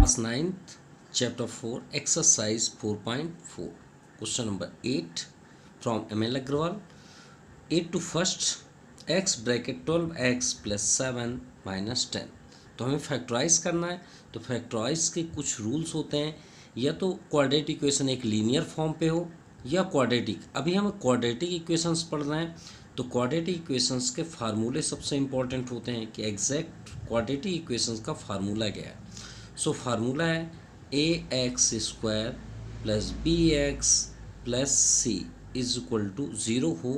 Class 9th, Chapter 4, Exercise 4.4, Question number 8 from ML Agrawal. 8 to first, x bracket 12x plus 7 minus 10. तो हमें factorise करना है। तो factorise के कुछ रूल्स होते हैं, या तो क्वाड्रेटिक इक्वेशन एक लीनियर फॉर्म पे हो या क्वाड्रेटिक। अभी हम क्वाड्रेटिक इक्वेशंस पढ़ रहे हैं, तो क्वाड्रेटिक इक्वेशंस के फार्मूले सबसे इंपॉर्टेंट होते हैं कि एग्जैक्ट क्वाड्रेटिक इक्वेशंस का फार्मूला क्या है। सो फार्मूला है ax² plus bx plus c is equal to 0 हो।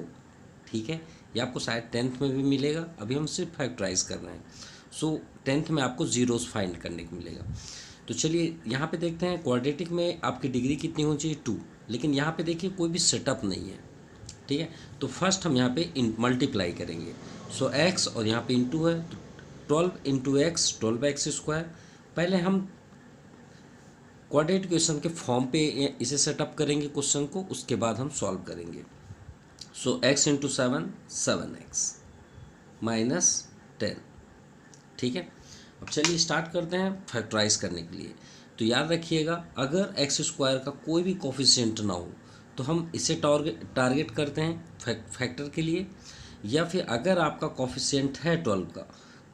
ठीक है, ये आपको शायद 10th में भी मिलेगा। अभी हम सिर्फ फैक्टराइज कर रहे हैं। सो 10th में आपको जीरोस फाइंड करने को मिलेगा। तो चलिए यहाँ पे देखते हैं, क्वाड्रेटिक में आपकी डिग्री कितनी होनी चाहिए 2, लेकिन यहाँ पे देखिए कोई भी सेटअप नहीं है। ठीक है, तो फर्स्ट हम यहाँ पे मल्टीप्लाई करेंगे। सो x और यहाँ पे इंटू है, तो 12 इंटू एक्स 12x²। पहले हम क्वाड्रेटिक इक्वेशन के फॉर्म पे इसे सेटअप करेंगे क्वेश्चन को, उसके बाद हम सॉल्व करेंगे। सो x इंटू 7 माइनस 10। ठीक है, अब चलिए स्टार्ट करते हैं फैक्टराइज करने के लिए। तो याद रखिएगा, अगर x² का कोई भी कोफिशिएंट ना हो तो हम इसे टारगेट करते हैं फैक्टर के लिए, या फिर अगर आपका कोफिशिएंट है 12 का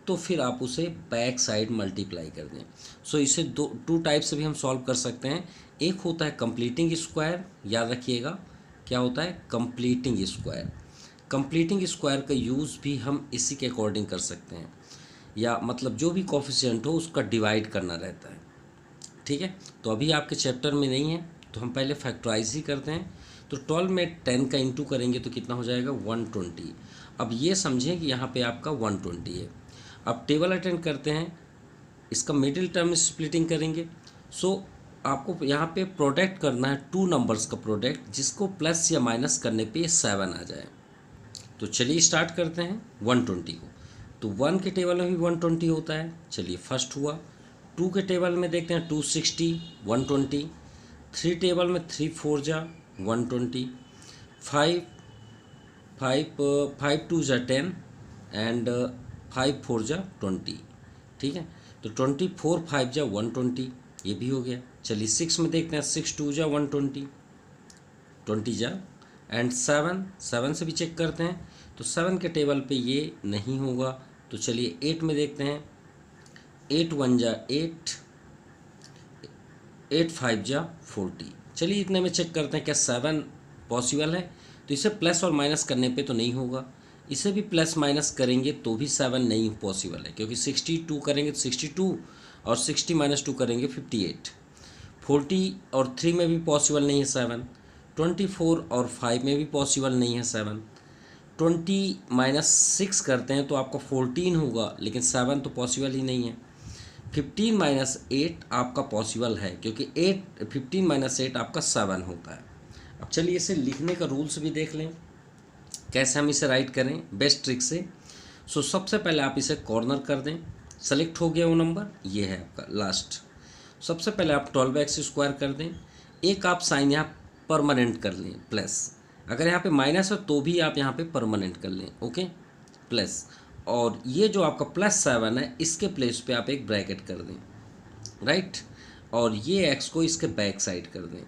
तो फिर आप उसे बैक साइड मल्टीप्लाई कर दें। सो इसे टू टाइप से भी हम सॉल्व कर सकते हैं। एक होता है कंप्लीटिंग स्क्वायर, याद रखिएगा क्या होता है कंप्लीटिंग स्क्वायर। कंप्लीटिंग स्क्वायर का यूज़ भी हम इसी के अकॉर्डिंग कर सकते हैं, या मतलब जो भी कोफिशिएंट हो उसका डिवाइड करना रहता है। ठीक है, तो अभी आपके चैप्टर में नहीं है तो हम पहले फैक्टराइज ही करते हैं। तो 12 में 10 का इंटू करेंगे तो कितना हो जाएगा 120। अब ये समझें कि यहाँ पे आपका 120 है। अब टेबल अटेंड करते हैं, इसका मिडिल टर्म स्प्लिटिंग करेंगे। सो आपको यहाँ पे प्रोडक्ट करना है टू नंबर्स का प्रोडक्ट, जिसको प्लस या माइनस करने पे 7 आ जाए। तो चलिए स्टार्ट करते हैं 120 को। तो 1 के टेबल में भी 120 होता है। चलिए फर्स्ट हुआ। 2 के टेबल में देखते हैं 260 120। 3 टेबल में 3 4 जा 120। 5 2 जा 10 एंड 5 4 जा 20। ठीक है, तो 24 5 जा 120, ये भी हो गया। चलिए 6 में देखते हैं 6 2 जा 120 20 जा, एंड 7 से भी चेक करते हैं। तो 7 के टेबल पे ये नहीं होगा। तो चलिए 8 में देखते हैं 8 1 जा 8 8 5 जा 40। चलिए इतने में चेक करते हैं क्या 7 पॉसिबल है। तो इसे प्लस और माइनस करने पे तो नहीं होगा, इसे भी प्लस माइनस करेंगे तो भी 7 नहीं पॉसिबल है, क्योंकि 62 करेंगे तो 62 और 60 माइनस 2 करेंगे 58। 40 और 3 में भी पॉसिबल नहीं है 7। 24 और 5 में भी पॉसिबल नहीं है 7। 20 माइनस 6 करते हैं तो आपका 14 होगा, लेकिन 7 तो पॉसिबल ही नहीं है। 15 माइनस 8 आपका पॉसिबल है, क्योंकि 15 माइनस 8 आपका 7 होता है। अब चलिए इसे लिखने का रूल्स भी देख लें, कैसे हम इसे राइट करें बेस्ट ट्रिक से। सो सबसे पहले आप इसे कॉर्नर कर दें। सेलेक्ट हो गया वो नंबर, ये है आपका लास्ट। सबसे पहले आप 12x² कर दें। एक आप साइन यहाँ परमानेंट कर लें प्लस, अगर यहाँ पे माइनस है तो भी आप यहाँ पे परमानेंट कर लें। ओके, प्लस, और ये जो आपका +7 है इसके प्लेस पे आप एक ब्रैकेट कर दें, राइट। और ये x को इसके बैक साइड कर दें,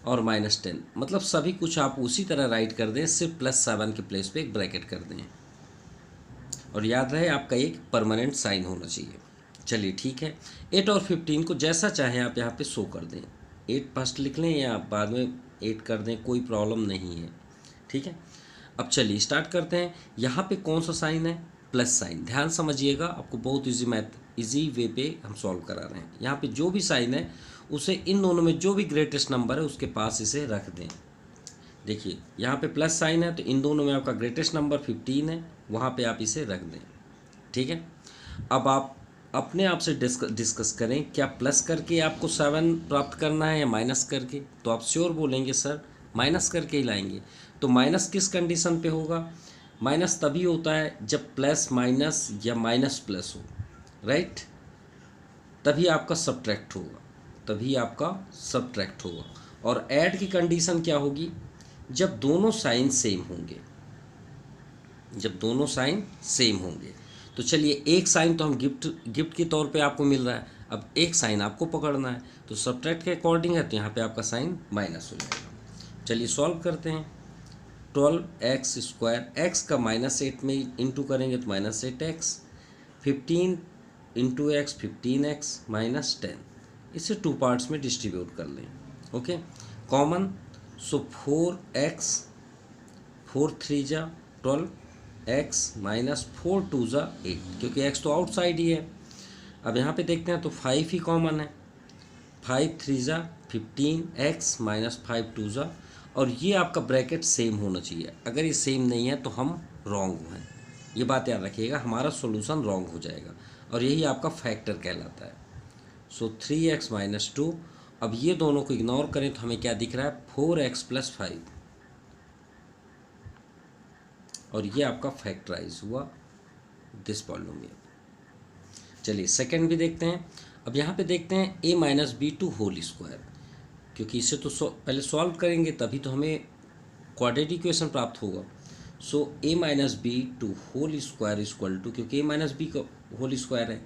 और -10, मतलब सभी कुछ आप उसी तरह राइट कर दें, सिर्फ +7 के प्लेस पे एक ब्रैकेट कर दें। और याद रहे आपका एक परमानेंट साइन होना चाहिए। चलिए ठीक है, 8 और 15 को जैसा चाहें आप यहाँ पे शो कर दें। 8 फर्स्ट लिख लें या बाद में 8 कर दें, कोई प्रॉब्लम नहीं है। ठीक है, अब चलिए स्टार्ट करते हैं। यहाँ पे कौन सा साइन है, प्लस साइन। ध्यान समझिएगा, आपको बहुत इजी वे पे हम सॉल्व करा रहे हैं। यहाँ पे जो भी साइन है उसे इन दोनों में जो भी ग्रेटेस्ट नंबर है उसके पास इसे रख दें। देखिए यहाँ पे प्लस साइन है तो इन दोनों में आपका ग्रेटेस्ट नंबर 15 है, वहाँ पे आप इसे रख दें। ठीक है, अब आप अपने आप से डिस्कस करें, क्या प्लस करके आपको 7 प्राप्त करना है या माइनस करके। तो आप श्योर बोलेंगे सर माइनस करके ही लाएंगे। तो माइनस किस कंडीशन पे होगा, माइनस तभी होता है जब प्लस माइनस या माइनस प्लस हो, राइट। तभी आपका सब्ट्रैक्ट होगा, और ऐड की कंडीशन क्या होगी, जब दोनों साइन सेम होंगे। तो चलिए एक साइन तो हम गिफ्ट के तौर पे आपको मिल रहा है, अब एक साइन आपको पकड़ना है, तो सब्ट्रैक्ट के अकॉर्डिंग है तो यहाँ पे आपका साइन माइनस हो जाएगा। चलिए सॉल्व करते हैं। 12x², x का -8 में इंटू करेंगे तो -8x, 15 इंटू एक्स 15x -10, इसे 2 पार्ट्स में डिस्ट्रीब्यूट कर लें। ओके, कॉमन, सो 4x, 4 3 जा 12, x -4 2 जा 8, क्योंकि x तो आउटसाइड ही है। अब यहाँ पे देखते हैं तो 5 ही कॉमन है, 5 3 जा 15, x -5 2 जा, और ये आपका ब्रैकेट सेम होना चाहिए। अगर ये सेम नहीं है तो हम रॉन्ग हैं, ये बात याद रखिएगा, हमारा सॉल्यूशन रॉन्ग हो जाएगा, और यही आपका फैक्टर कहलाता है। सो 3x -2, अब ये दोनों को इग्नोर करें तो हमें क्या दिख रहा है, 4x + 5, और ये आपका फैक्टराइज हुआ दिस पॉलिनोमियल। चलिए सेकंड भी देखते हैं। अब यहाँ पे देखते हैं a - b² होल स्क्वायर, क्योंकि इसे तो पहले सॉल्व करेंगे तभी तो हमें क्वाड्रेटिक इक्वेशन प्राप्त होगा। So a - b² whole square equal to, क्योंकि a - b का होल स्क्वायर है,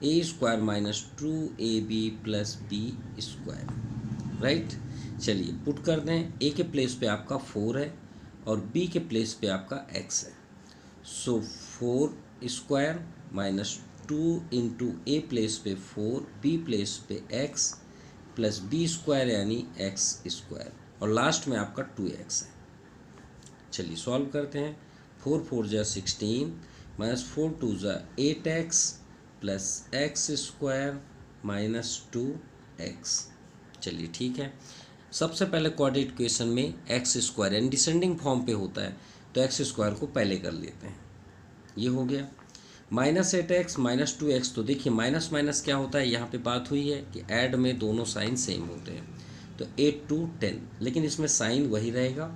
a² - 2ab + b², राइट। चलिए पुट कर दें, a के प्लेस पे आपका 4 है और b के प्लेस पे आपका x है। सो 4² - 2 इंटू a प्लेस पे 4, b प्लेस पे x प्लस b² यानी x², और लास्ट में आपका 2x है। चलिए सॉल्व करते हैं। 4 4 जा 16 -4 2 जा 8x प्लस x² -2x। चलिए ठीक है, सबसे पहले क्वाड्रेटिक इक्वेशन में x² यानी डिसेंडिंग फॉर्म पे होता है, तो x² को पहले कर लेते हैं। ये हो गया -8x -2x। तो देखिए माइनस माइनस क्या होता है, यहाँ पे बात हुई है कि ऐड में दोनों साइन सेम होते हैं, तो 8 2 10, लेकिन इसमें साइन वही रहेगा,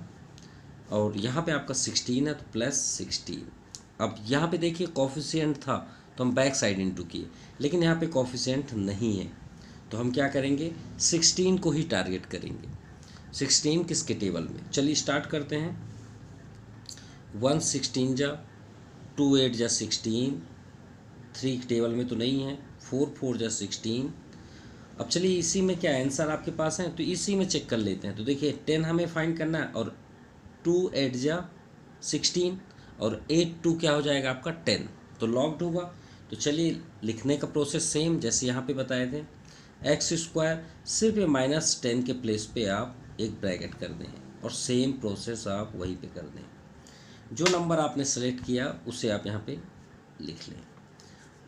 और यहाँ पे आपका 16 है तो +16। अब यहाँ पे देखिए कॉफिशिएंट था तो हम बैक साइड इंटू किए, लेकिन यहाँ पे कॉफिशिएंट नहीं है, तो हम क्या करेंगे, 16 को ही टारगेट करेंगे। 16 किसके टेबल में, चलिए स्टार्ट करते हैं। 1 16 जा 2 8 जा 16, 3 टेबल में तो नहीं है, 4 4 जा 16। अब चलिए इसी में क्या आंसर आपके पास है, तो इसी में चेक कर लेते हैं। तो देखिए 10 हमें फाइंड करना है, और 2 8 जा 16, और 8 2 क्या हो जाएगा आपका 10, तो लॉग्ड होगा। तो चलिए लिखने का प्रोसेस सेम जैसे यहाँ पे बताए थे, x², सिर्फ ये -10 के प्लेस पे आप एक ब्रैकेट कर दें, और सेम प्रोसेस आप वहीं पे कर दें। जो नंबर आपने सेलेक्ट किया उसे आप यहाँ पे लिख लें।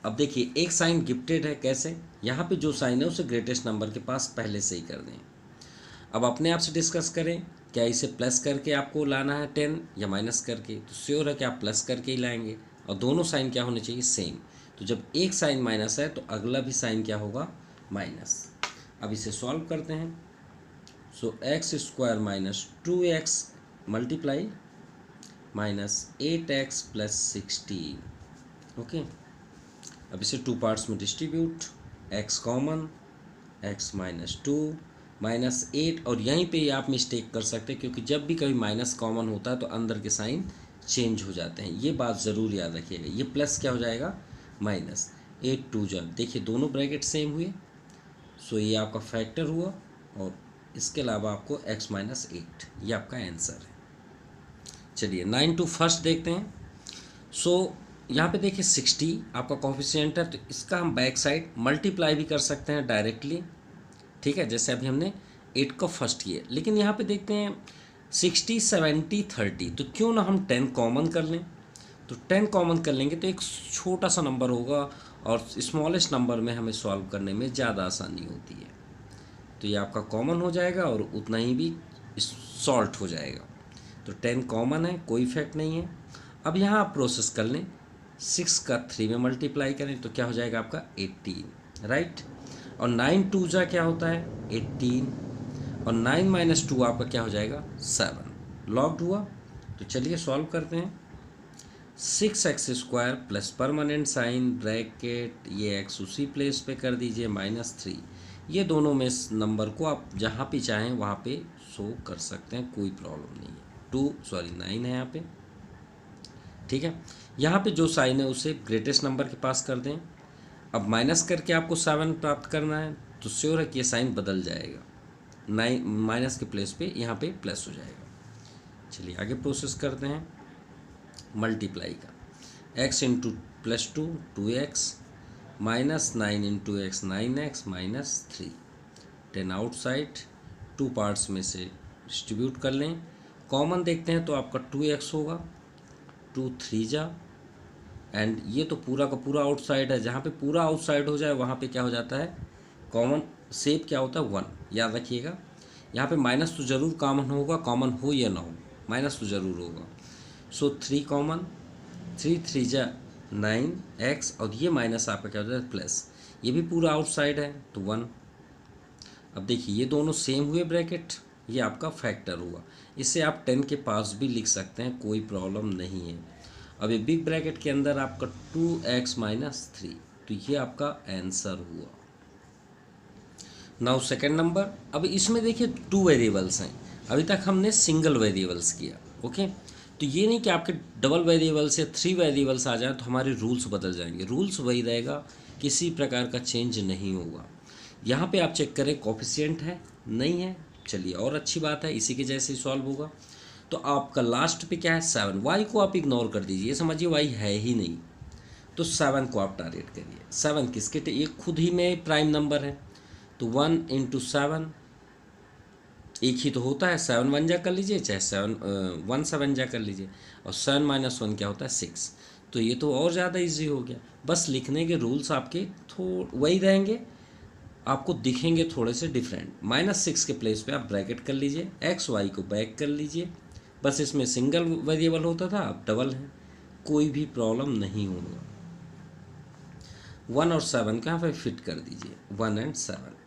अब देखिए एक साइन गिफ्टेड है, कैसे, यहाँ पे जो साइन है उसे ग्रेटेस्ट नंबर के पास पहले से ही कर दें। अब अपने आप से डिस्कस करें, क्या इसे प्लस करके आपको लाना है 10 या माइनस करके, तो श्योर है कि आप प्लस करके ही लाएंगे, और दोनों साइन क्या होने चाहिए, सेम। तो जब एक साइन माइनस है तो अगला भी साइन क्या होगा, माइनस। अब इसे सॉल्व करते हैं। सो x² - 2x multiply -8x + 16। Okay, अब इसे 2 पार्ट्स में डिस्ट्रीब्यूट, x कॉमन, x -2 -8, और यहीं पे आप मिस्टेक कर सकते हैं, क्योंकि जब भी कभी माइनस कॉमन होता है तो अंदर के साइन चेंज हो जाते हैं, ये बात ज़रूर याद रखिएगा। ये प्लस क्या हो जाएगा, -8 2 जा, देखिए दोनों ब्रैकेट सेम हुए, सो ये आपका फैक्टर हुआ, और इसके अलावा आपको x -8, ये आपका आंसर है। चलिए 9 to 1 देखते हैं। सो यहाँ पे देखिए 60 आपका कोफिशिएंट है, तो इसका हम बैक साइड मल्टीप्लाई भी कर सकते हैं डायरेक्टली, ठीक है, जैसे अभी हमने 8 का फर्स्ट किया। लेकिन यहाँ पे देखते हैं 60 70 30, तो क्यों ना हम 10 कॉमन कर लें। तो 10 कॉमन कर लेंगे तो एक छोटा सा नंबर होगा, और स्मॉलेस्ट नंबर में हमें सॉल्व करने में ज़्यादा आसानी होती है। तो ये आपका कॉमन हो जाएगा, और उतना ही भी सॉल्ट हो जाएगा। तो 10 कॉमन है, कोई इफेक्ट नहीं है। अब यहाँ आप प्रोसेस कर लें, 6 का 3 में मल्टीप्लाई करें तो क्या हो जाएगा आपका 18, राइट। और 9 2 जा क्या होता है 18, और 9 - 2 आपका क्या हो जाएगा 7, लॉग्ड हुआ। तो चलिए सॉल्व करते हैं। 6x² plus permanent sign bracket, ये x उसी प्लेस पे कर दीजिए -3। ये दोनों में नंबर को आप जहाँ पे चाहें वहाँ पे शो कर सकते हैं, कोई प्रॉब्लम नहीं है। 9 है यहाँ पे, ठीक है। यहाँ पे जो साइन है उसे ग्रेटेस्ट नंबर के पास कर दें। अब माइनस करके आपको 7 प्राप्त करना है, तो श्योर है कि ये साइन बदल जाएगा, 9 माइनस के प्लेस पे यहाँ पे प्लस हो जाएगा। चलिए आगे प्रोसेस करते हैं मल्टीप्लाई का। x into plus 2 2x, minus 9 into x 9x minus 3, 10 outside, 2 parts में से डिस्ट्रीब्यूट कर लें। कॉमन देखते हैं तो आपका 2x होगा, 2 3 जा, एंड ये तो पूरा का पूरा आउटसाइड है, जहाँ पे पूरा आउटसाइड हो जाए वहाँ पे क्या हो जाता है, कॉमन शेप क्या होता है 1, याद रखिएगा। यहाँ पे माइनस तो ज़रूर कॉमन होगा, कॉमन हो या ना हो माइनस तो ज़रूर होगा। सो 3 कॉमन, 3 3 जा 9x, और ये माइनस आपका क्या होता है प्लस, ये भी पूरा आउटसाइड है तो 1। अब देखिए ये दोनों सेम हुए ब्रैकेट, ये आपका फैक्टर हुआ, इससे आप 10 के पास भी लिख सकते हैं, कोई प्रॉब्लम नहीं है। अब ये बिग ब्रैकेट के अंदर आपका 2x माइनस 3, तो ये आपका आंसर हुआ। Now second number. अब इसमें देखिए 2 वेरिएबल्स हैं, अभी तक हमने सिंगल वेरिएबल्स किया, ओके। तो ये नहीं कि आपके डबल वेरिएबल्स या 3 वेरिएबल्स आ जाए तो हमारे रूल्स बदल जाएंगे, रूल्स वही रहेगा, किसी प्रकार का चेंज नहीं होगा। यहाँ पे आप चेक करें कोफिशिएंट है, नहीं है, चलिए और अच्छी बात है, इसी के जैसे ही सॉल्व होगा। तो आपका लास्ट पे क्या है 7, वाई को आप इग्नोर कर दीजिए, ये समझिए वाई है ही नहीं, तो 7 को आप टारगेट करिए। 7 किसके, ये खुद ही में प्राइम नंबर है, तो 1 इंटू 7 एक ही तो होता है, 7 1 जा कर लीजिए, चाहे 1 7 जा कर लीजिए, और 7 माइनस 1 क्या होता है 6, तो ये तो और ज़्यादा इजी हो गया। बस लिखने के रूल्स आपके वही रहेंगे, आपको दिखेंगे थोड़े से डिफरेंट। -6 के प्लेस पे आप ब्रैकेट कर लीजिए, एक्स वाई को बैक कर लीजिए, बस इसमें सिंगल वेरिएबल होता था, अब डबल है, कोई भी प्रॉब्लम नहीं होगा। 1 और 7 को यहाँ पे फिट कर दीजिए, 1 एंड 7,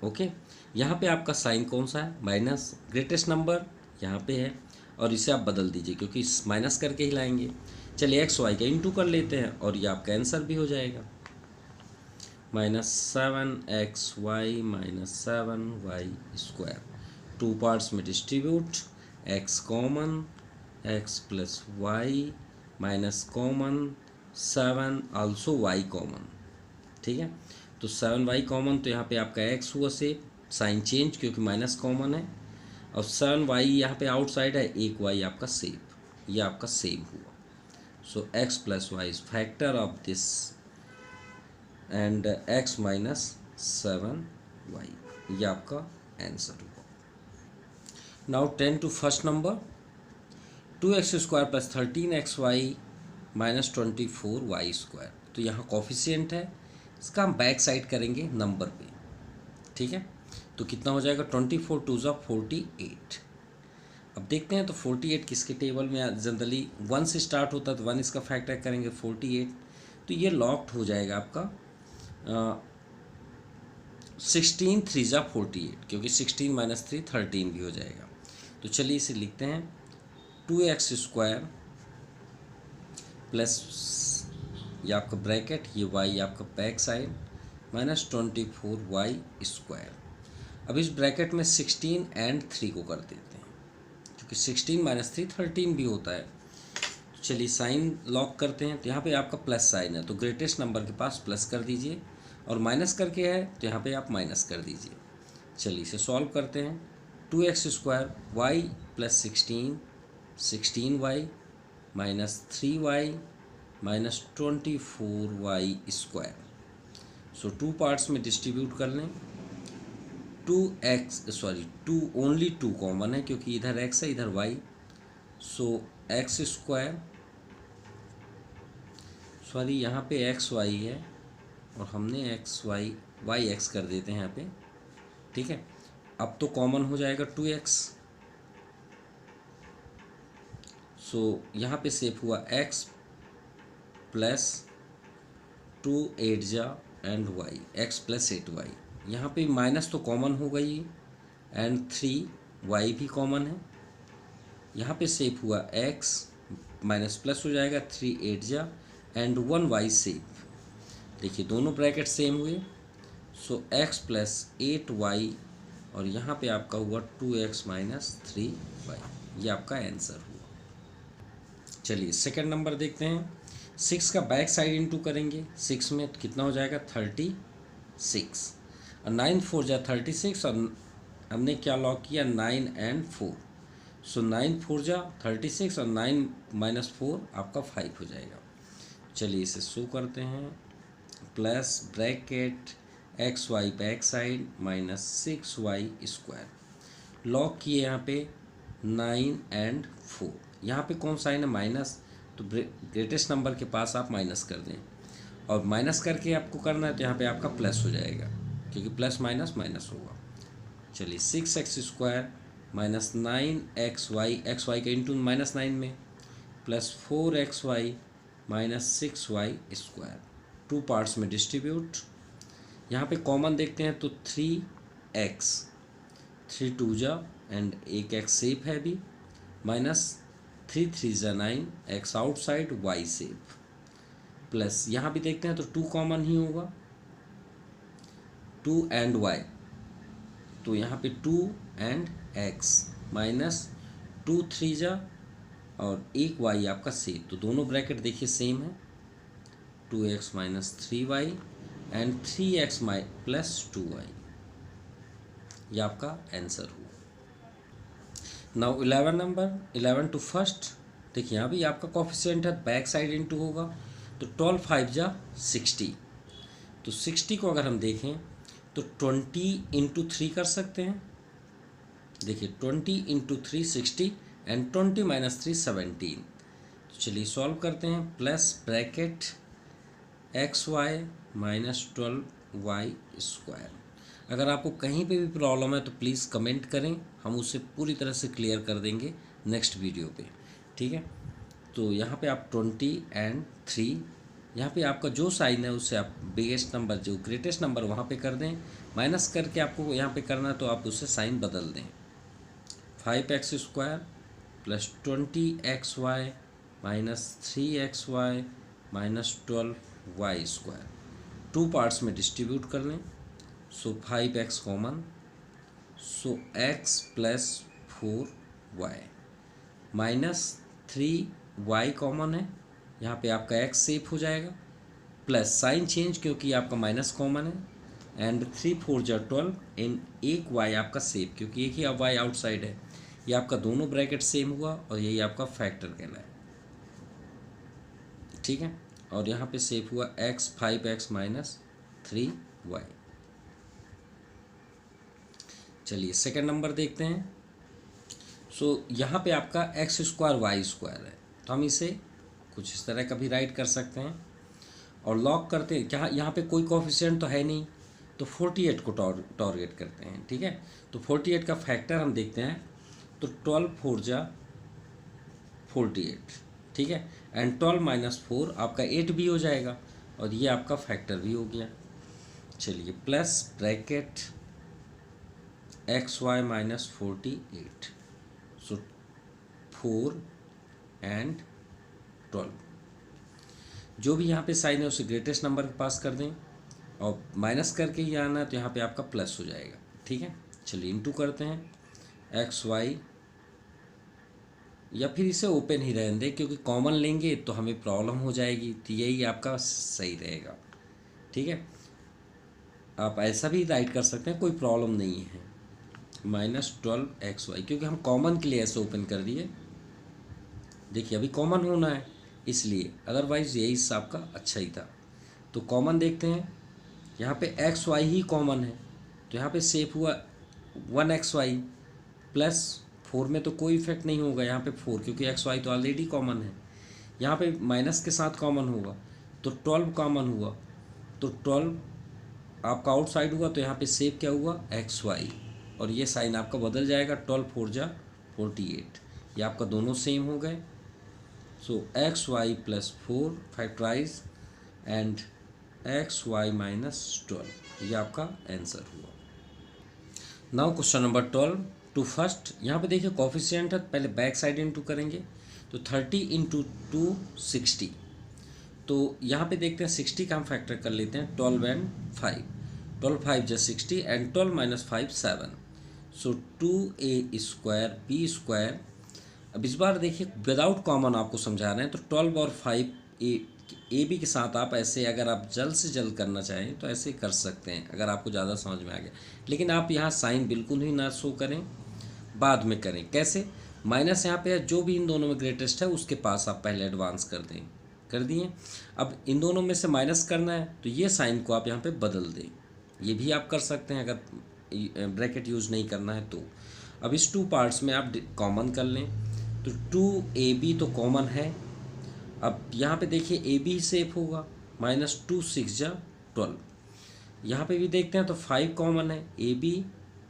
ओके। यहाँ पे आपका साइन कौन सा है, माइनस, ग्रेटेस्ट नंबर यहाँ पे है, और इसे आप बदल दीजिए क्योंकि माइनस करके ही लाएंगे। चलिए एक्स वाई का इंटू कर लेते हैं और ये आपका आंसर भी हो जाएगा, -7xy minus 7y square, 2 parts में distribute, x common, x plus Y minus common 7 also y common, ठीक है। तो 7y कॉमन, तो यहाँ पे आपका x हुआ सेम, साइन चेंज क्योंकि माइनस कॉमन है, और 7y यहाँ पे आउटसाइड है, एक y आपका सेम, ये आपका सेम हुआ। So x plus y is factor of this and x minus 7y, ये आपका आंसर हुआ। Now 10 to first number, 2x square plus 13xy minus 24y square, तो यहाँ कॉफिशिएंट है, इसका हम बैक साइड करेंगे नंबर पे, ठीक है। तो कितना हो जाएगा, 24 2 ज़ा 48। अब देखते हैं तो 48 किसके टेबल में जनरली 1 से स्टार्ट होता है, तो 1 इसका फैक्टर करेंगे 48, तो ये लॉक्ड हो जाएगा आपका 16 3 ज़ा 48, क्योंकि 16 माइनस 3 13 भी हो जाएगा। तो चलिए इसे लिखते हैं 2x स्क्वायर प्लस, ये आपका ब्रैकेट, ये y आपका back side, minus 24y square. अब इस ब्रैकेट में 16 एंड 3 को कर देते हैं, क्योंकि 16 माइनस 3 13 भी होता है। तो चलिए साइन लॉक करते हैं, तो यहाँ पे आपका प्लस साइन है, तो ग्रेटेस्ट नंबर के पास प्लस कर दीजिए, और माइनस करके है तो यहाँ पे आप माइनस कर दीजिए। चलिए इसे सॉल्व करते हैं, 2x square y plus 16y minus 3y minus 24y square. So 2 parts में डिस्ट्रीब्यूट कर लें, 2 ओनली 2 कॉमन है क्योंकि इधर x है इधर y, सो x स्क्वायर, यहाँ पे एक्स वाई है और हमने एक्स वाई वाई एक्स कर देते हैं यहाँ पे, ठीक है। अब तो कॉमन हो जाएगा 2x, सो यहाँ पे सेफ हुआ x प्लस 2 8 जा and y, x plus 8y, यहाँ पे माइनस तो कॉमन हो गई एंड 3y भी कॉमन है, यहाँ पे सेफ हुआ x माइनस प्लस हो जाएगा 3 8 जा एंड 1y सेफ। देखिए दोनों ब्रैकेट सेम हुए, सो x प्लस 8y, और यहाँ पे आपका हुआ 2x माइनस 3y, ये आपका आंसर हुआ। चलिए सेकंड नंबर देखते हैं। 6 का बैक साइड इंटू करेंगे 6 में तो कितना हो जाएगा 36, और 9 4 जा 36, और हमने क्या लॉक किया 9 and 4, सो 9 4 जा 36 और 9 माइनस 4 आपका 5 हो जाएगा। चलिए इसे शो करते हैं, plus bracket x y back side minus 6y square, lock किए यहाँ पे 9 and 4, यहाँ पे कौन साइन है माइनस, तो ग्रेटेस्ट नंबर के पास आप माइनस कर दें, और माइनस करके आपको करना है तो यहाँ पे आपका प्लस हो जाएगा, क्योंकि प्लस माइनस माइनस होगा। चलिए 6x square minus 9xy, x y का इंटू माइनस 9 में, plus 4xy minus 6y square, two parts में डिस्ट्रीब्यूट। यहाँ पे कॉमन देखते हैं तो 3x, 3 2 जा एंड एक x सेफ है भी, माइनस 3 3 जा 9, x outside y safe, plus यहाँ भी देखते हैं तो 2 कॉमन ही होगा, 2 and y, तो यहाँ पे 2 and x, माइनस 2 3 जा और एक y आपका सेफ, तो दोनों ब्रैकेट देखिए सेम है, 2x minus 3y and 3x plus 2y, ये आपका आंसर हुआ। नाउ 11 नंबर, 11 टू फर्स्ट, देखिए यहाँ भी आपका कोफिशिएंट है बैक साइड इंटू होगा, तो 12 5 जा 60, तो 60 को अगर हम देखें तो 20 इंटू 3 कर सकते हैं, देखिए 20 इंटू 3 60 एंड 20 माइनस 3 17, तो चलिए सॉल्व करते हैं, plus bracket x Y minus 12y square. अगर आपको कहीं पे भी प्रॉब्लम है तो प्लीज़ कमेंट करें, हम उसे पूरी तरह से क्लियर कर देंगे नेक्स्ट वीडियो पे, ठीक है। तो यहाँ पे आप 20 and 3, यहाँ पे आपका जो साइन है उससे आप बिगेस्ट नंबर जो ग्रेटेस्ट नंबर वहाँ पे कर दें, माइनस करके आपको यहाँ पे करना है तो आप उससे साइन बदल दें, 5x square plus 20xy minus 3xy minus 12y square, two parts में डिस्ट्रीब्यूट कर लें, सो 5x कॉमन, सो x plus 4y minus 3y common है, यहाँ पे आपका x सेफ हो जाएगा, प्लस साइन चेंज क्योंकि आपका माइनस कॉमन है, एंड 3 4 जा 12 इन एक y आपका सेफ, क्योंकि एक ही अब y आउटसाइड है, ये आपका दोनों ब्रैकेट सेम हुआ और यही आपका फैक्टर कहलाए, ठीक है। और यहाँ पे सेफ हुआ x 5x माइनस 3y। चलिए सेकंड नंबर देखते हैं। सो यहाँ पे आपका x स्क्वायर y स्क्वायर है, तो हम इसे कुछ इस तरह का भी राइट कर सकते हैं और लॉक करते हैं, क्या यहाँ पे कोई कोफिशिएंट तो है नहीं, तो 48 को टारगेट करते हैं, ठीक है। तो 48 का फैक्टर हम देखते हैं, तो 12 4 जा 48, ठीक है, एंड 12 माइनस 4 आपका 8 भी हो जाएगा और ये आपका फैक्टर भी हो गया। चलिए plus bracket x Y minus 48, so 4 and 12, जो भी यहाँ पे साइन है उसे ग्रेटेस्ट नंबर के पास कर दें और माइनस करके ही आना है, तो यहाँ पे आपका प्लस हो जाएगा, ठीक है। चलिए इंटू करते हैं एक्स वाई, या फिर इसे ओपन ही रहने दें क्योंकि कॉमन लेंगे तो हमें प्रॉब्लम हो जाएगी, तो यही आपका सही रहेगा, ठीक है। आप ऐसा भी राइट कर सकते हैं, कोई प्रॉब्लम नहीं है, माइनस 12xy, क्योंकि हम कॉमन के लिए ऐसे ओपन कर दिए, देखिए अभी कॉमन होना है इसलिए, अदरवाइज यही हिसाब का अच्छा ही था। तो कॉमन देखते हैं, यहाँ पे xy ही कॉमन है, तो यहाँ पे सेफ हुआ 1xy, प्लस 4 में तो कोई इफेक्ट नहीं होगा यहाँ पे 4, क्योंकि xy तो ऑलरेडी कॉमन है, यहाँ पे माइनस के साथ कॉमन होगा तो 12 कॉमन हुआ, तो 12 आपका आउटसाइड हुआ, तो यहाँ पे सेफ क्या हुआ xy, और ये साइन आपका बदल जाएगा, 12 4 जा 48, ये आपका दोनों सेम हो गए, so X Y plus 4 factorise and X Y minus 12, ये आपका आंसर हुआ। Now question number 12 to first, यहाँ पे देखिए कोफिशिएंट है, पहले बैक साइड इंटू करेंगे, तो 30 इंटू 2 60, तो यहाँ पे देखते हैं 60 का हम फैक्टर कर लेते हैं, 12 and 5, 12 5 जा 60 and 12 minus 5 7, so 2a square b square अब इस बार देखिए विदाउट कॉमन आपको समझा रहे हैं, तो 12 और 5 ए बी के साथ आप ऐसे अगर आप जल्द से जल्द करना चाहें तो ऐसे कर सकते हैं अगर आपको ज़्यादा समझ में आ गया। लेकिन आप यहाँ साइन बिल्कुल ही ना शो करें, बाद में करें। कैसे? माइनस यहाँ पे है, जो भी इन दोनों में ग्रेटेस्ट है उसके पास आप पहले एडवांस कर दें। कर दिए। अब इन दोनों में से माइनस करना है तो ये साइन को आप यहाँ पे बदल दें। ये भी आप कर सकते हैं अगर ब्रैकेट यूज़ नहीं करना है तो। अब इस टू पार्ट्स में आप कॉमन कर लें, तो 2ab तो कॉमन है। अब यहाँ पे देखिए ए बी सेफ होगा, -2 6 जा 12। यहाँ पे भी देखते हैं तो 5 कॉमन है, ए बी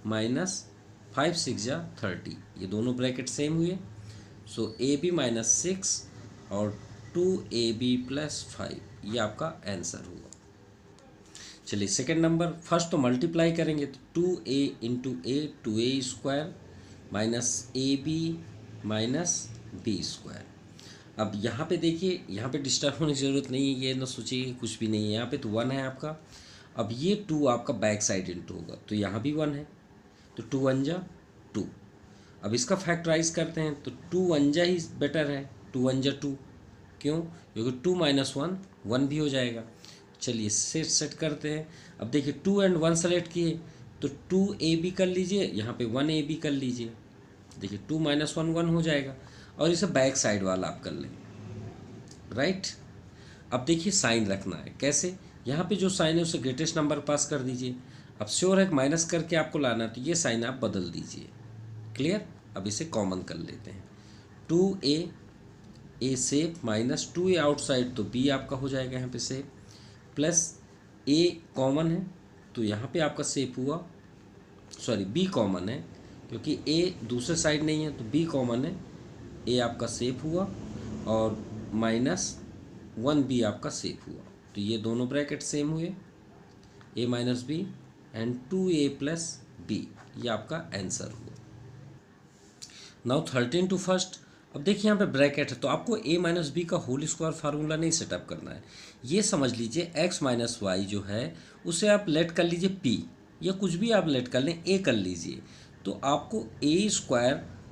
-5 6 जा 30, ये दोनों ब्रैकेट सेम हुए। सो ए बी -6 और 2ab + 5, ये आपका आंसर हुआ। चलिए सेकेंड नंबर, फर्स्ट तो मल्टीप्लाई करेंगे तो 2a × a 2a² -ab - b²। अब यहाँ पे देखिए, यहाँ पे डिस्टर्ब होने की ज़रूरत नहीं है, ये ना सोचिए कि कुछ भी नहीं है, यहाँ पे तो 1 है आपका। अब ये 2 आपका बैक साइड इंटू होगा तो यहाँ भी 1 है, तो 2 1 जा 2। अब इसका फैक्टराइज करते हैं तो 2 1 जा ही बेटर है, 2 1 जा 2। क्यों? क्योंकि 2 - 1 1 भी हो जाएगा। चलिए सेट करते हैं। अब देखिए 2 और 1 सेलेक्ट किए तो 2ab कर लीजिए, यहाँ पे 1ab कर लीजिए। देखिए 2 - 1 1 हो जाएगा, और इसे बैक साइड वाला आप कर लें, राइट। अब देखिए साइन रखना है, कैसे? यहाँ पे जो साइन है उसे ग्रेटेस्ट नंबर पास कर दीजिए। अब श्योर है माइनस करके आपको लाना है तो ये साइन आप बदल दीजिए। क्लियर? अब इसे कॉमन कर लेते हैं। 2a सेफ -2a आउटसाइड तो b आपका हो जाएगा यहाँ पे सेफ, प्लस a कॉमन है तो यहाँ पे आपका सेफ हुआ, सॉरी b कॉमन है क्योंकि a दूसरे साइड नहीं है तो b कॉमन है, a आपका सेफ हुआ और -1b आपका सेफ हुआ। तो ये दोनों ब्रैकेट सेम हुए, a - b and 2a + b, ये आपका आंसर हुआ। Now 13 to first. अब देखिए यहाँ पे ब्रैकेट है तो आपको a - b का होल स्क्वायर फार्मूला नहीं सेटअप करना है। ये समझ लीजिए x - y जो है उसे आप लेट कर लीजिए p, या कुछ भी आप लेट कर लें, a कर लीजिए, तो आपको a²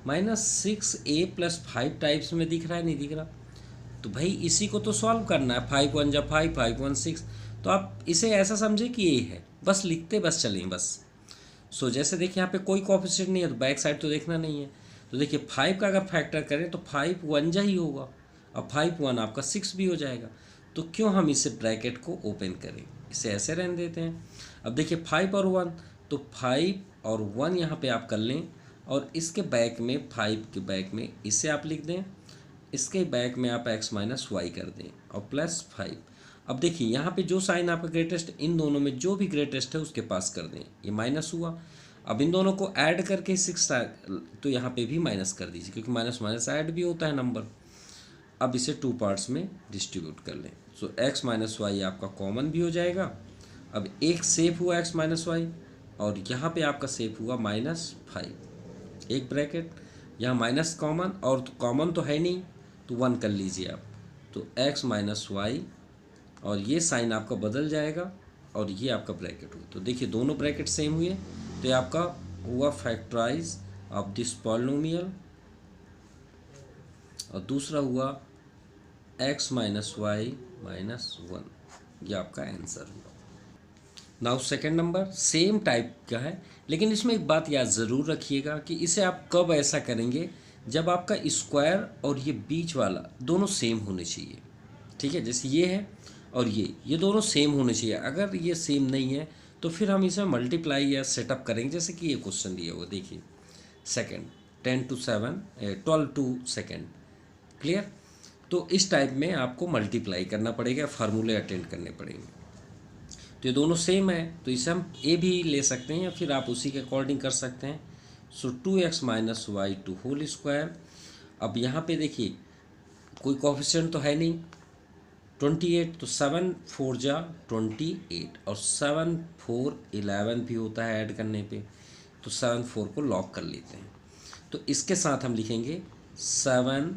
-6a + 5 टाइप्स में दिख रहा है, नहीं दिख रहा? तो भाई इसी को तो सॉल्व करना है। 5 1 जा 5, 5 1 6, तो आप इसे ऐसा समझे कि a है, बस लिखते बस चलें बस। सो जैसे देखिए यहाँ पे कोई कोएफिशिएंट नहीं है तो बैक साइड तो देखना नहीं है, तो देखिए 5 का अगर फैक्टर करें तो 5 1 जा ही होगा, अब 5 1 आपका 6 भी हो जाएगा। तो क्यों हम इसे ब्रैकेट को ओपन करें, इसे ऐसे रहने देते हैं। अब देखिए 5 और 1, तो 5 और 1 यहाँ पे आप कर लें, और इसके बैक में 5 के बैक में इसे आप लिख दें, इसके बैक में आप x - y कर दें और +5। अब देखिए यहाँ पे जो साइन आपका ग्रेटेस्ट, इन दोनों में जो भी ग्रेटेस्ट है उसके पास कर दें, ये माइनस हुआ। अब इन दोनों को ऐड करके 6 तो यहाँ पे भी माइनस कर दीजिए, क्योंकि माइनस माइनस ऐड भी होता है नंबर। अब इसे 2 पार्ट्स में डिस्ट्रीब्यूट कर लें, सो x - y आपका कॉमन भी हो जाएगा। अब एक सेफ हुआ x - y, और यहाँ पे आपका सेफ हुआ -5, एक ब्रैकेट, यहाँ माइनस कॉमन, और कॉमन तो है नहीं तो 1 कर लीजिए आप, तो x - y, और ये साइन आपका बदल जाएगा और ये आपका ब्रैकेट हुआ। तो देखिए दोनों ब्रैकेट सेम हुए, तो ये आपका हुआ फैक्टराइज ऑफ दिस पॉलिनोमियल, और दूसरा हुआ x - y - 1, ये आपका आंसर हुआ। Now second number same type का है, लेकिन इसमें एक बात याद ज़रूर रखिएगा कि इसे आप कब ऐसा करेंगे जब आपका स्क्वायर और ये बीच वाला दोनों सेम होने चाहिए। ठीक है, जैसे ये है और ये दोनों सेम होने चाहिए। अगर ये सेम नहीं है तो फिर हम इसे मल्टीप्लाई या सेटअप करेंगे, जैसे कि ये क्वेश्चन दिया हुआ देखिए, second 10 to 7 12 to second. Clear? तो इस टाइप में आपको मल्टीप्लाई करना पड़ेगा, फार्मूले अटेंड करने पड़ेंगे। तो ये दोनों सेम है तो इसे हम ए भी ले सकते हैं, या फिर आप उसी के अकॉर्डिंग कर सकते हैं। So 2x - y to whole square. अब यहाँ पे देखिए कोई कोएफिशिएंट तो है नहीं, 28, तो 7 4 जा 28, और 7 4 11 भी होता है ऐड करने पे, तो 7 4 को लॉक कर लेते हैं। तो इसके साथ हम लिखेंगे 7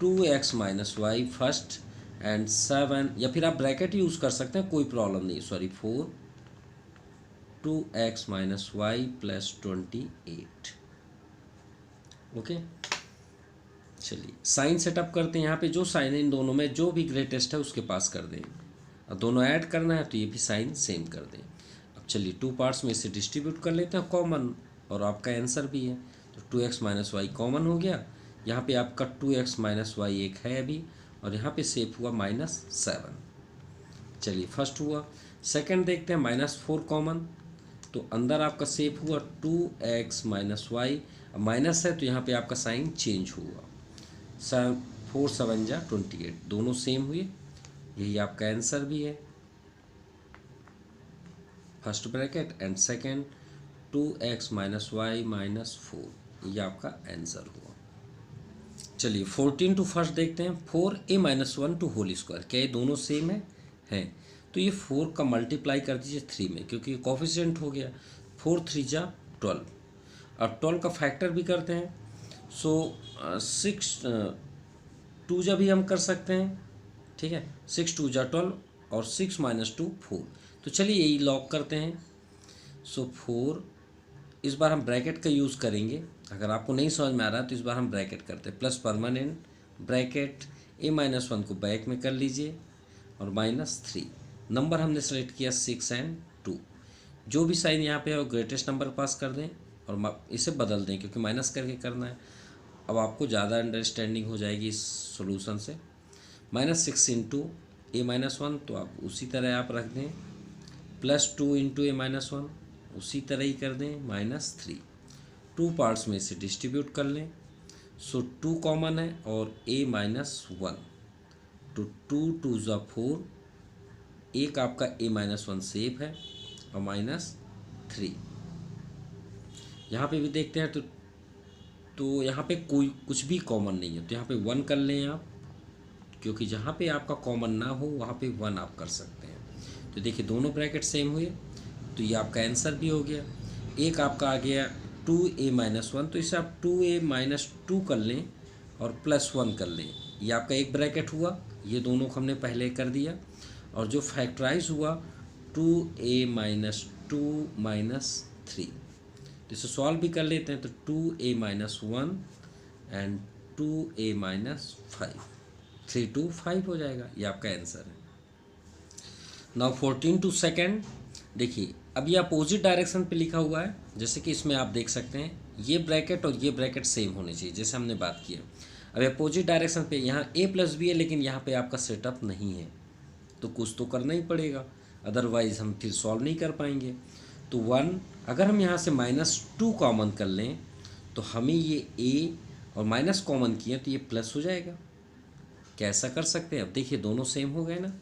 2x - y फर्स्ट एंड 7, या फिर आप ब्रैकेट यूज़ कर सकते हैं, कोई प्रॉब्लम नहीं, सॉरी 4 2x - y + 28। ओके, चलिए साइन सेटअप करते हैं। यहाँ पे जो साइन है इन दोनों में जो भी ग्रेटेस्ट है उसके पास कर दें, और दोनों ऐड करना है तो ये भी साइन सेम कर दें। अब चलिए टू पार्ट्स में इसे डिस्ट्रीब्यूट कर लेते हैं कॉमन, और आपका आंसर भी है। तो 2x माइनस वाई कॉमन हो गया। यहाँ पे आपका 2x माइनस वाई एक है अभी, और यहाँ पे सेव हुआ -7। चलिए फर्स्ट हुआ। सेकंड देखते हैं -4 कॉमन, तो अंदर आपका सेव हुआ 2x माइनस वाई। अब माइनस है तो यहाँ पे आपका साइन चेंज हुआ। 4 7 जा 28, दोनों सेम हुए, यही आपका आंसर भी है। First bracket and second 2x minus y -4, ये आपका आंसर हुआ। चलिए 14 टू फर्स्ट देखते हैं। 4a minus 1 to whole square, क्या ये दोनों सेम है? तो ये 4 का मल्टीप्लाई कर दीजिए 3 में, क्योंकि ये कोफिशिएंट हो गया। 4 3 जा 12। अब 12 का फैक्टर भी करते हैं, सो 6 2 जा भी हम कर सकते हैं, ठीक है। 6 2 जा 12 और 6 माइनस 2 4। तो चलिए यही लॉक करते हैं। सो 4, इस बार हम ब्रैकेट का यूज़ करेंगे। अगर आपको नहीं समझ में आ रहा है तो इस बार हम ब्रैकेट करते हैं, plus permanent bracket a minus 1 को बैक में कर लीजिए और -3। नंबर हमने सेलेक्ट किया 6 एंड 2। जो भी साइन यहाँ पे है वो ग्रेटेस्ट नंबर पास कर दें और इसे बदल दें, क्योंकि माइनस करके करना है। अब आपको ज़्यादा अंडरस्टैंडिंग हो जाएगी इस सॉल्यूशन से। -6 इंटू a माइनस 1, तो आप उसी तरह आप रख दें। +2 इंटू a माइनस 1, उसी तरह ही कर दें। -3, 2 पार्ट्स में इसे डिस्ट्रीब्यूट कर लें। सो 2 कॉमन है और a माइनस 1, तो 2 2 ज़ा 4, एक आपका a माइनस 1 सेफ है और -3। यहाँ पे भी देखते हैं तो यहाँ पे कोई कुछ भी कॉमन नहीं है, तो यहाँ पे 1 कर लें आप, क्योंकि जहाँ पे आपका कॉमन ना हो वहाँ पे 1 आप कर सकते हैं। तो देखिए दोनों ब्रैकेट सेम हुए, तो ये आपका आंसर भी हो गया। एक आपका आ गया 2a माइनस 1, तो इसे आप 2a माइनस 2 कर लें और +1 कर लें, ये आपका एक ब्रैकेट हुआ। ये दोनों को हमने पहले कर दिया। और जो फैक्टराइज हुआ 2a माइनस 2 -3, तो इसे सॉल्व भी कर लेते हैं। तो 2a minus 1 and 2a minus 5, 3 2 5 हो जाएगा, ये आपका आंसर है। नाउ 14 टू सेकेंड देखिए, अब ये अपोजिट डायरेक्शन पे लिखा हुआ है, जैसे कि इसमें आप देख सकते हैं ये ब्रैकेट और ये ब्रैकेट सेम होने चाहिए, जैसे हमने बात किया। अब अपोजिट डायरेक्शन पे यहाँ a प्लस बी है, लेकिन यहाँ पे आपका सेटअप नहीं है, तो कुछ तो करना ही पड़ेगा, अदरवाइज हम फिर सॉल्व नहीं कर पाएंगे। तो 1, अगर हम यहाँ से -2 कॉमन कर लें तो हमें ये a और माइनस कॉमन किए तो ये प्लस हो जाएगा। कैसा कर सकते हैं? अब देखिए दोनों सेम हो गए ना,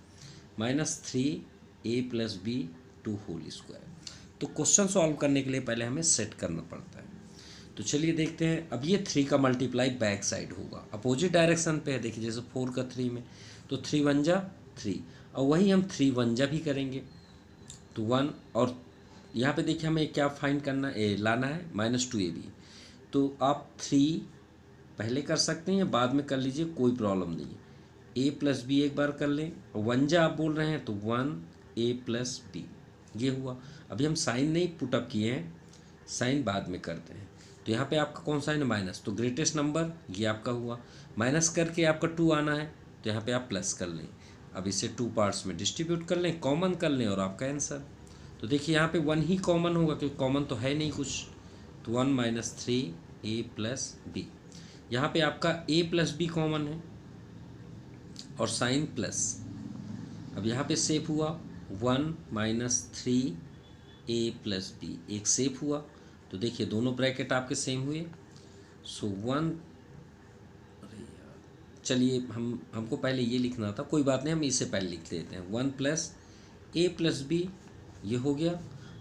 -3a + b to whole square. तो क्वेश्चन सॉल्व करने के लिए पहले हमें सेट करना पड़ता है। तो चलिए देखते हैं। अब ये 3 का मल्टीप्लाई बैक साइड होगा, अपोजिट डायरेक्शन पे है। देखिए जैसे 4 का 3 में, तो 3 1 जा 3, और वही हम 3 1 जा भी करेंगे, तो 1। और यहाँ पे देखिए हमें क्या फाइंड करना लाना है -2ab। तो आप 3 पहले कर सकते हैं या बाद में कर लीजिए, कोई प्रॉब्लम नहीं है। a + b एक बार कर लें, 1 जा आप बोल रहे हैं तो 1a + b, ये हुआ। अभी हम साइन नहीं पुटअप किए हैं, साइन बाद में करते हैं। तो यहाँ पे आपका कौन सा है ना, माइनस, तो ग्रेटेस्ट नंबर ये आपका हुआ। माइनस करके आपका 2 आना है, तो यहाँ पे आप प्लस कर लें। अब इसे 2 पार्ट्स में डिस्ट्रीब्यूट कर लें, कॉमन कर लें और आपका आंसर। तो देखिए यहाँ पे 1 ही कॉमन होगा, क्योंकि कॉमन तो है नहीं कुछ। तो 1 - 3a + b, यहाँ पे आपका a + b कॉमन है और साइन प्लस। अब यहाँ पे सेफ हुआ 1 - 3a + b, एक सेफ हुआ। तो देखिए दोनों ब्रैकेट आपके सेम हुए। सो 1, चलिए हमको पहले ये लिखना था, कोई बात नहीं, हम इससे पहले लिख लेते हैं। 1 + a + b, ये हो गया।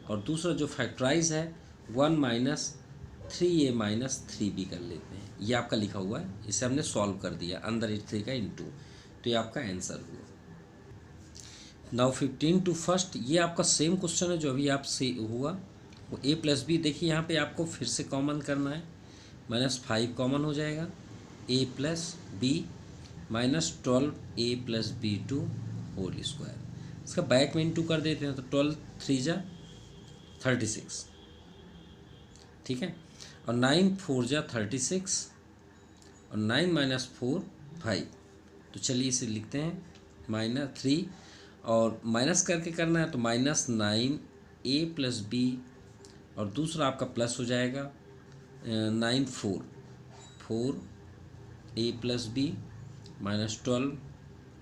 और दूसरा जो फैक्टराइज है 1 - 3a - 3b कर लेते हैं, ये आपका लिखा हुआ है। इसे हमने सॉल्व कर दिया, अंदर 3 का इंटू, तो ये आपका आंसर हुआ। नाउ 15 टू फर्स्ट, ये आपका सेम क्वेश्चन है जो अभी आपसे हुआ, वो a + b। देखिए यहाँ पे आपको फिर से कॉमन करना है, -5 कॉमन हो जाएगा, a + b -12a + b to whole square. इसका बैक में इंटू कर देते हैं, तो 12 3 जा 36, ठीक है। और 9 4 जा 36, और 9 माइनस 4 5। तो चलिए इसे लिखते हैं -3 और माइनस करके करना है तो -9 a प्लस बी और दूसरा आपका प्लस हो जाएगा 9 4 a plus b -12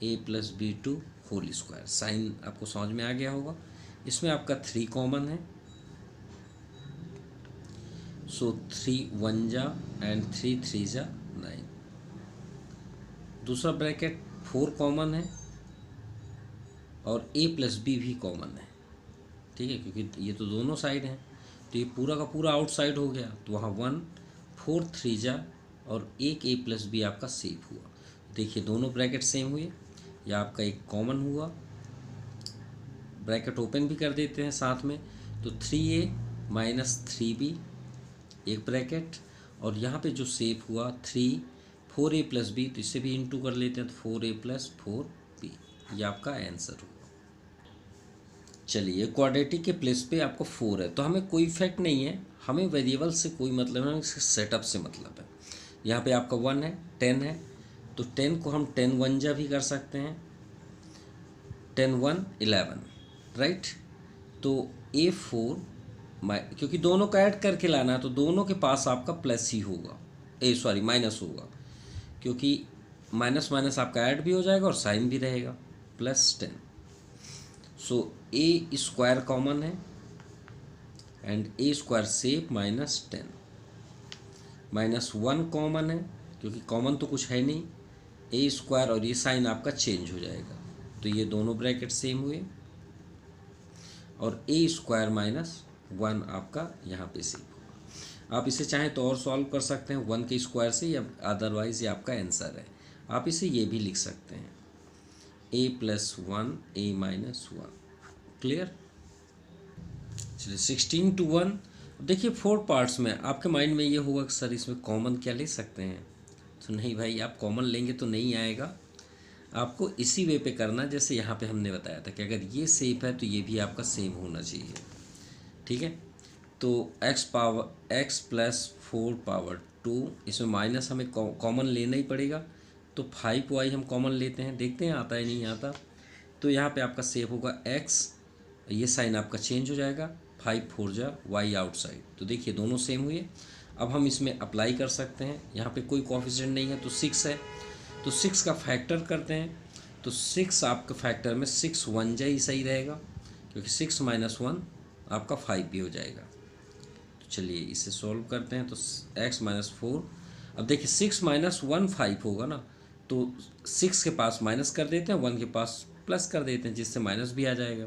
a plus b to whole square. Sign आपको समझ में आ गया होगा। इसमें आपका 3 कॉमन है, सो 3 1 जा एंड 3 3 जा 9। दूसरा ब्रैकेट 4 कॉमन है और a प्लस बी भी कॉमन है, ठीक है, क्योंकि ये तो दोनों साइड हैं, तो ये पूरा का पूरा आउटसाइड हो गया, तो वहाँ 1 4 3 जा और एक a प्लस बी आपका सेव हुआ। देखिए दोनों ब्रैकेट सेम हुए, या आपका एक कॉमन हुआ, ब्रैकेट ओपन भी कर देते हैं साथ में, तो 3a माइनस 3b एक ब्रैकेट, और यहाँ पे जो सेव हुआ 3 4a प्लस बी, तो इससे भी इंटू कर लेते हैं तो 4a प्लस 4b, ये आपका आंसर हुआ। चलिए क्वाड्रेटिक के प्लेस पे आपको 4 है, तो हमें कोई इफेक्ट नहीं है, हमें वेरिएबल से कोई मतलब नहीं, इसके सेटअप से मतलब है। यहाँ पे आपका 1 है, 10 है, तो 10 को हम 10 1 जा भी कर सकते हैं, 10 1 11, राइट। तो a4 क्योंकि दोनों का ऐड करके लाना है तो दोनों के पास आपका प्लस ही होगा, माइनस होगा, क्योंकि माइनस माइनस आपका ऐड भी हो जाएगा और साइन भी रहेगा, +10। सो a स्क्वायर कॉमन है and a square save -10, -1 common है, क्योंकि कॉमन तो कुछ है नहीं, a स्क्वायर और ये साइन आपका चेंज हो जाएगा, तो ये दोनों ब्रैकेट सेम हुए, और a स्क्वायर -1 आपका यहाँ पे सेव होगा। आप इसे चाहें तो और सॉल्व कर सकते हैं 1 के स्क्वायर से, या अदरवाइज ये आपका आंसर है। आप इसे ये भी लिख सकते हैं a + 1 a -1। क्लियर। चलिए 16 to 1। देखिए 4 पार्ट्स में आपके माइंड में ये होगा कि सर इसमें कॉमन क्या ले सकते हैं, तो नहीं भाई, आप कॉमन लेंगे तो नहीं आएगा, आपको इसी वे पे करना जैसे यहाँ पे हमने बताया था कि अगर ये सेम है तो ये भी आपका सेम होना चाहिए, ठीक है। तो x + 4 पावर 2, इसमें माइनस हमें कॉमन लेना ही पड़ेगा, तो 5y हम कॉमन लेते हैं, देखते हैं आता है नहीं आता। तो यहाँ पे आपका सेव होगा x, ये साइन आपका चेंज हो जाएगा, 5 4 जा y आउटसाइड, तो देखिए दोनों सेम हुए। अब हम इसमें अप्लाई कर सकते हैं, यहाँ पे कोई कोएफिशिएंट नहीं है तो 6 है, तो 6 का फैक्टर करते हैं, तो 6 आपका फैक्टर में 6 1 जा ही सही रहेगा, क्योंकि 6 - 1 आपका 5 भी हो जाएगा। तो चलिए इसे सॉल्व करते हैं, तो x - 4, अब देखिए 6 - 1 5 होगा ना, तो 6 के पास माइनस कर देते हैं, 1 के पास प्लस कर देते हैं, जिससे माइनस भी आ जाएगा,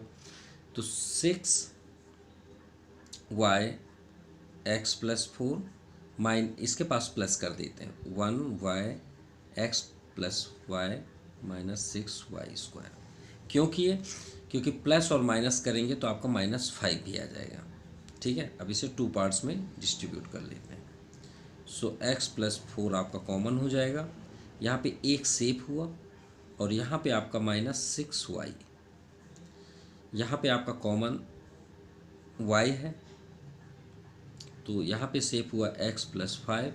तो 6y x + 4 इसके पास प्लस कर देते हैं 1y x + y -6y²। क्यों किए, क्योंकि प्लस और माइनस करेंगे तो आपका -5 भी आ जाएगा, ठीक है। अब इसे 2 पार्ट्स में डिस्ट्रीब्यूट कर लेते हैं। सो x + 4 आपका कॉमन हो जाएगा, यहाँ पे एक सेव हुआ, और यहाँ पे आपका -6y, यहाँ पे आपका कॉमन y है, तो यहाँ पे सेव हुआ x + 5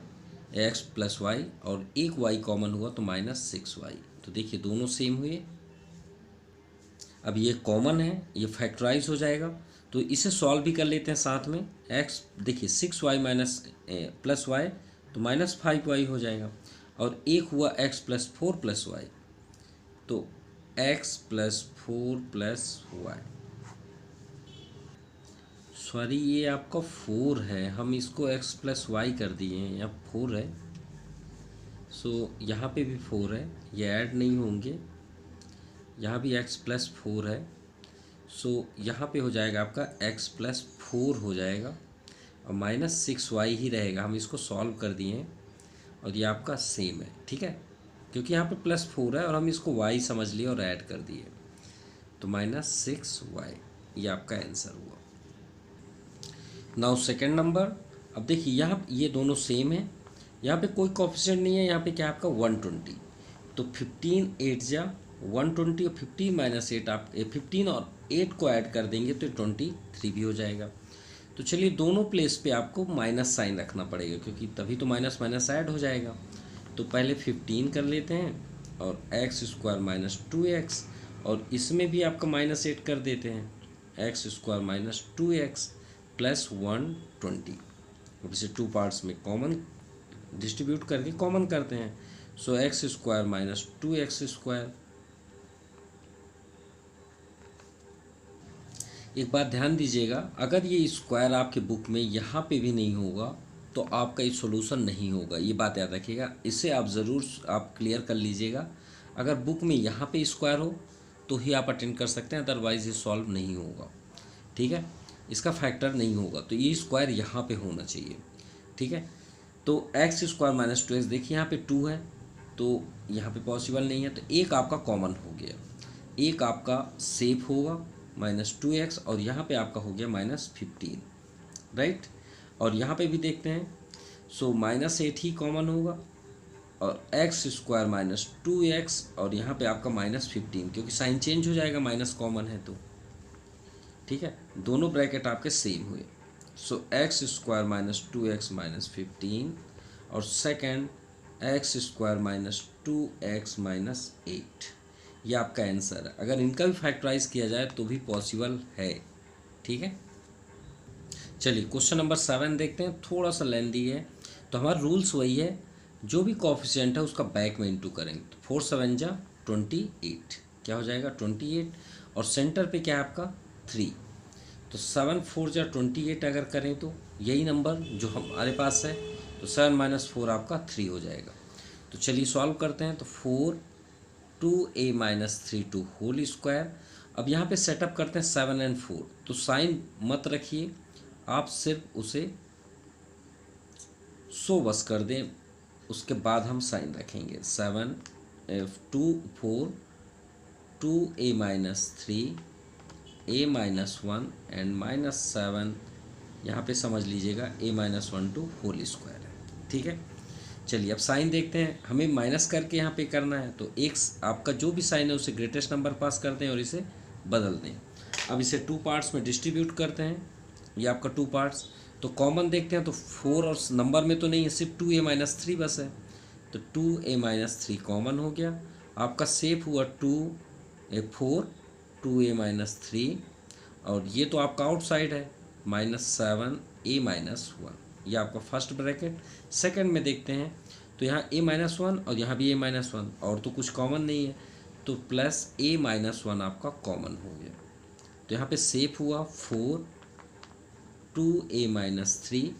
x + y, और एक y कॉमन हुआ तो -6y, तो देखिए दोनों सेम हुए। अब ये कॉमन है, ये फैक्टराइज हो जाएगा, तो इसे सॉल्व भी कर लेते हैं साथ में। x देखिए 6y + y तो -5y हो जाएगा, और एक हुआ x + 4 + y, तो x + 4 + y, सॉरी ये आपका 4 है, हम इसको x + y कर दिए हैं, यहाँ 4 है, सो यहाँ पे भी 4 है, ये ऐड नहीं होंगे, यहाँ भी x + 4 है, सो यहाँ पे हो जाएगा आपका x + 4 हो जाएगा, और -6y ही रहेगा, हम इसको सॉल्व कर दिए हैं, और ये आपका सेम है, ठीक है, क्योंकि यहाँ पे +4 है और हम इसको y समझ लिए और ऐड कर दिए, तो -6y, ये आपका आंसर हुआ। Now second number. अब देखिए यहाँ ये दोनों सेम है, यहाँ पे कोई कोएफिशिएंट नहीं है, यहाँ पे क्या है आपका 120, तो 15 8 जा 120, और 15 - 8 आप 15 और 8 को ऐड कर देंगे तो 23 भी हो जाएगा। तो चलिए दोनों प्लेस पे आपको माइनस साइन रखना पड़ेगा, क्योंकि तभी तो माइनस माइनस ऐड हो जाएगा, तो पहले 15 कर लेते हैं और एक्स स्क्वायर माइनस 2x, और इसमें भी आपका -8 कर देते हैं, x square minus 2x plus 120। अब इसे टू पार्ट्स में कॉमन डिस्ट्रीब्यूट करके कॉमन करते हैं। So X square minus 2x square. एक बात ध्यान दीजिएगा, अगर ये स्क्वायर आपके बुक में यहाँ पे भी नहीं होगा तो आपका ये सॉल्यूशन नहीं होगा, ये बात याद रखिएगा। इसे आप ज़रूर आप क्लियर कर लीजिएगा। अगर बुक में यहाँ पे स्क्वायर हो तो ही आप अटेंड कर सकते हैं, अदरवाइज़ ये सॉल्व नहीं होगा। ठीक है, इसका फैक्टर नहीं होगा, तो ये स्क्वायर यहाँ पे होना चाहिए। ठीक है, तो एक्स स्क्वायर माइनस 2x, देखिए यहाँ पे 2 है तो यहाँ पे पॉसिबल नहीं है, तो एक आपका कॉमन हो गया, एक आपका सेफ होगा -2x, और यहाँ पे आपका हो गया -15, राइट। और यहाँ पे भी देखते हैं, सो -8 ही कॉमन होगा, और एक्स स्क्वायर माइनस 2x, और यहाँ पे आपका -15, क्योंकि साइन चेंज हो जाएगा, माइनस कॉमन है तो। ठीक है, दोनों ब्रैकेट आपके सेम हुए। So X square minus 2x minus 15, और second X square minus 2x minus 8, ये आपका आंसर है। अगर इनका भी फैक्टराइज किया जाए तो भी पॉसिबल है। ठीक है, चलिए क्वेश्चन नंबर 7 देखते हैं, थोड़ा सा लेंदी है। तो हमारा रूल्स वही है, जो भी कोफिशिएंट है उसका बैक में इंटू करेंगे। तो 4 7 जा 28, क्या हो जाएगा 28, और सेंटर पे क्या है आपका 3, तो 7 4 जा 28 अगर करें तो यही नंबर जो हमारे पास है, तो 7 माइनस 4 आपका 3 हो जाएगा। तो चलिए सॉल्व करते हैं। तो 4 2a minus 3 to whole square. अब यहाँ पे सेटअप करते हैं 7 और 4, तो साइन मत रखिए, आप सिर्फ उसे सो बस कर दें, उसके बाद हम साइन रखेंगे। 7 2 4 2a minus 3 a minus 1 and -7, यहाँ पे समझ लीजिएगा a minus 1 to whole square है। ठीक है, चलिए अब साइन देखते हैं, हमें माइनस करके यहाँ पे करना है, तो एक आपका जो भी साइन है उसे ग्रेटेस्ट नंबर पास करते हैं और इसे बदल दें। अब इसे टू पार्ट्स में डिस्ट्रीब्यूट करते हैं, ये आपका टू पार्ट्स। तो कॉमन देखते हैं, तो 4 और नंबर में तो नहीं है, सिर्फ 2a माइनस 3 बस है, तो 2a माइनस 3 कॉमन हो गया। आपका सेफ हुआ 4 2a माइनस 3, और ये तो आपका आउटसाइड है -7a माइनस 1, ये आपका फर्स्ट ब्रैकेट। सेकंड में देखते हैं, तो यहाँ a माइनस 1 और यहाँ भी a माइनस 1, और तो कुछ कॉमन नहीं है, तो प्लस a माइनस 1 आपका कॉमन हो गया। तो यहाँ पे सेफ हुआ 4 2a माइनस 3,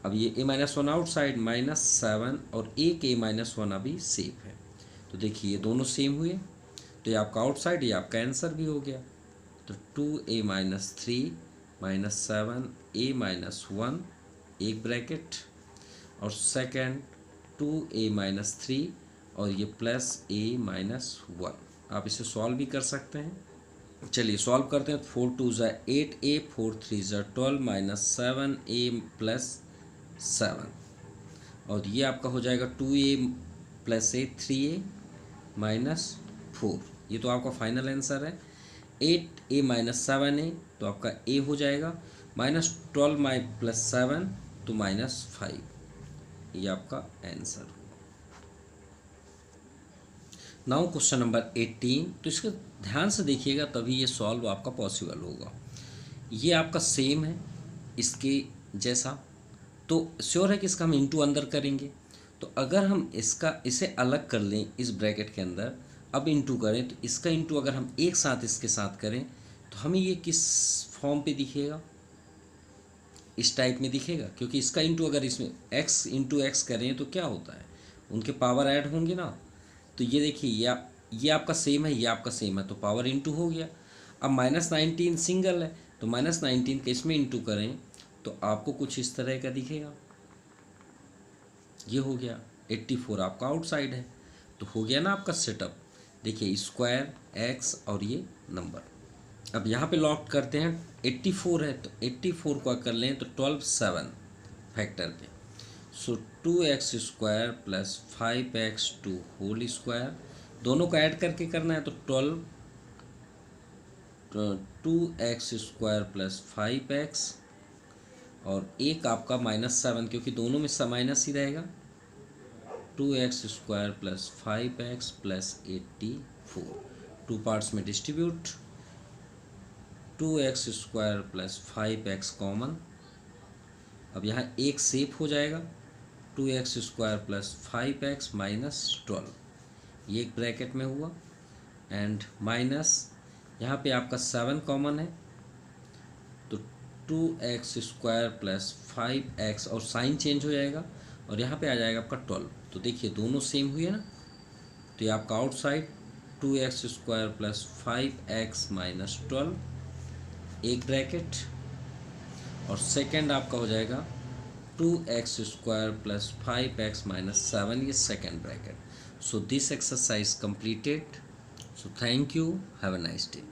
अब ये a माइनस 1 आउटसाइड -7, और एक a माइनस 1 अभी सेफ है। तो देखिए ये दोनों सेम हुए, तो ये आपका आउटसाइड, ये आपका आंसर भी हो गया। तो 2a माइनस 3 -7 a माइनस 1, एक ब्रैकेट, और सेकेंड 2a माइनस 3, और ये प्लस a माइनस 1। आप इसे सॉल्व भी कर सकते हैं। चलिए सॉल्व करते हैं। 4 2 ज़ा 8a 4 3 ज़ा 12 -7a प्लस 7, और ये आपका हो जाएगा 2a plus a 3a minus 4, ये तो आपका फाइनल आंसर है। 8a माइनस 7a, तो आपका a हो जाएगा, -12 प्लस 7 तो -5, ये आपका आंसर होगा। नाउ क्वेश्चन नंबर 18, तो इसके ध्यान से देखिएगा तभी ये सॉल्व आपका पॉसिबल होगा। ये आपका सेम है इसके जैसा, तो श्योर है कि इसका हम इंटू अंदर करेंगे। तो अगर हम इसे अलग कर लें इस ब्रैकेट के अंदर, अब इंटू करें, तो इसका इंटू अगर हम एक साथ इसके साथ करें तो हमें ये किस फॉर्म पे दिखेगा, इस टाइप में दिखेगा, क्योंकि इसका इंटू अगर इसमें x इंटू एक्स करें तो क्या होता है, उनके पावर ऐड होंगे ना। तो ये देखिए ये आपका सेम है, ये आपका सेम है, तो पावर इंटू हो गया। अब -19 सिंगल है, तो -19 के इसमें इंटू करें तो आपको कुछ इस तरह का दिखेगा, ये हो गया। 84 आपका आउटसाइड है, तो हो गया ना आपका सेटअप। देखिए स्क्वायर x और ये नंबर। अब यहाँ पे लॉक करते हैं, 84 है तो 84 को कर लें तो 12 7 फैक्टर पे, so 2x square plus 5x to whole square, दोनों को ऐड करके करना है, तो 2x स्क्वायर प्लस 5x, और एक आपका -7, क्योंकि दोनों में माइनस ही रहेगा, 2x² plus 5x plus 84, 2 parts में distribute, 2x² plus 5x common, अब यहाँ एक सेफ हो जाएगा, 2x² प्लस 5x माइनस 12, ये एक ब्रैकेट में हुआ, एंड माइनस यहाँ पे आपका 7 कॉमन है, तो 2x² प्लस 5x और साइन चेंज हो जाएगा और यहाँ पे आ जाएगा आपका 12। तो देखिए दोनों सेम हुए ना, तो ये आपका outside 2x² plus 5x minus 12 एक ब्रैकेट, और सेकेंड आपका हो जाएगा 2x² प्लस 5x माइनस 7, ये second bracket. So this exercise completed. So thank you. Have a nice day.